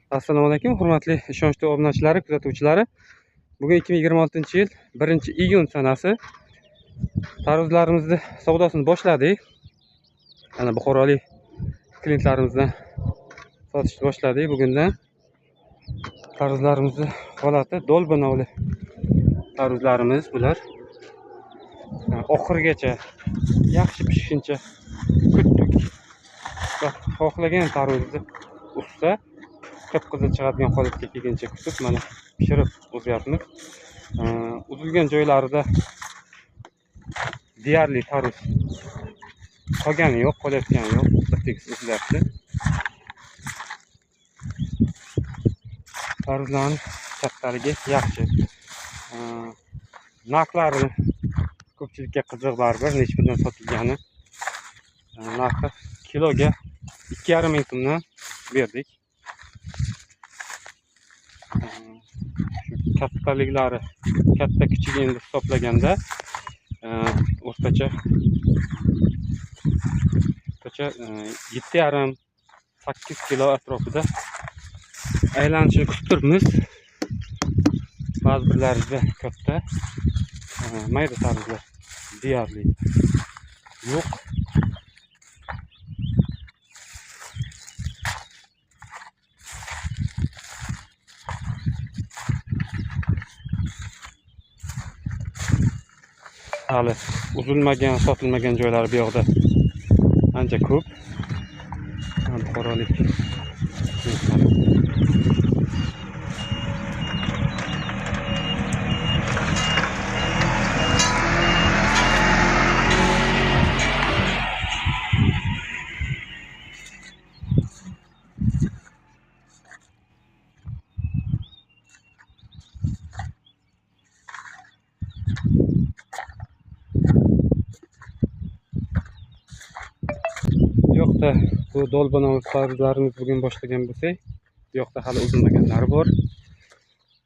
Assalomu alaykum, hurmatli ishonchli obunachilari, kuzatuvchilari. Bugun 2026-yil 1-iyun sanasi. Tarvuzlarimizni savdosini boshladik. Ana buxorolik klientlarimizdan sotishni boshladik. Bugundan tarvuzlarimizni holati do'lbinovli tarvuzlarimiz bular. Oxirigacha yaxshi pishguncha kutdik. Xohlagan tarvuzni usta qip-qizil chiqadigan holatga kelguncha kutib, mana pishirib o'zyapmiz. Uzilgan joylarida deyarli tarvuz qolgani yo'q, qolayotgani yo'q, bir-tekis uzilyapti. Tarvuzlarning kattaligi yaxshi. Narxlari ko'pchilikka qiziq, baribir necha puldan sotilgani. Narxi kiloga 2,5 ming so'mdan berdik. Kattaliklari katta kichik endi hisoblaganda o'rtacha 7,5-8 kilo atrofida aylanishini kutib turibmiz. Ba'zi birlarida katta, mayda tarvuzlar deyarli yo'q. Hali uzilmagan, sotilmagan joylari bu yoqda ancha ko'p. Buxorolik yoqda bu do'lbinov tarvuzlarimiz bugun boshlagan bo'lsak, bu yoqda hali uzilmaganlari bor.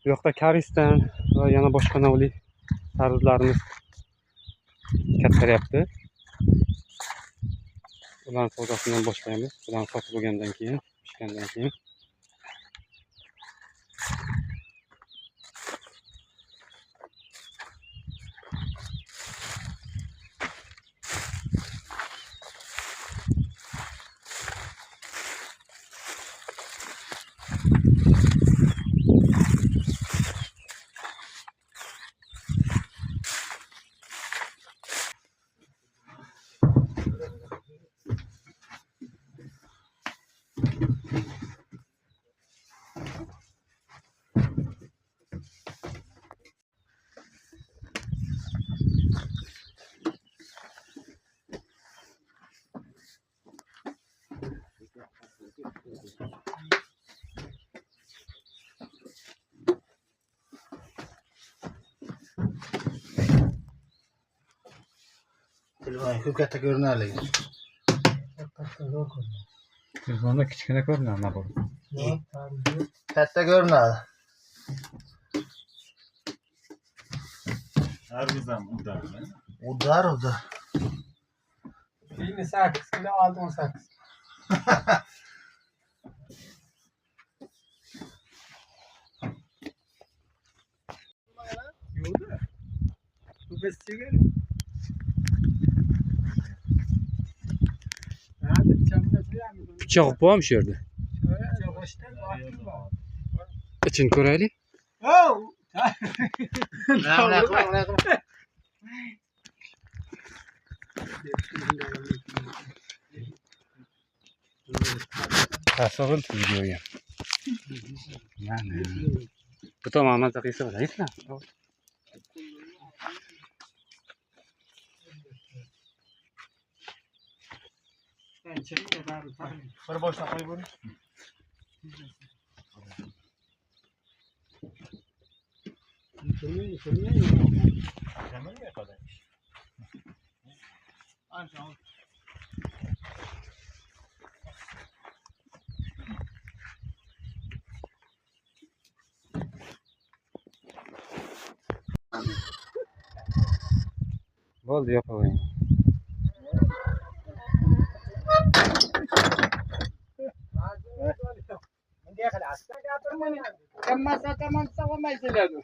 Bu yoqda karistan va yana boshqa navli tarvuzlarimiz kattaryapti. Ularni savdosini boshlaymiz. Ularni sotib bo'lgandan keyin, pishgandan keyin. Ko'p katta ko'rinadi. Telefonda kichkina ko'rinadi, bu. Katta ko'rinadi. Tarvuzdan udarmi? Udar. Yine 8 kilo aldım 18. Yolda. Bu besçiğe. Hadi çamına koyalım. Pichoq bormi shu yerda? Boshdan vaqtim bor. Ichini ko'raylik. Oh! Tasavvur videoga. Mana. Bu tomon maza qilsa bo'ladimi? Bir boshqa qo'yib bo'ling. Jamilga qadar. Ancha. Bo'ldi, yopavering. Hammasi tamam sog'may keladi.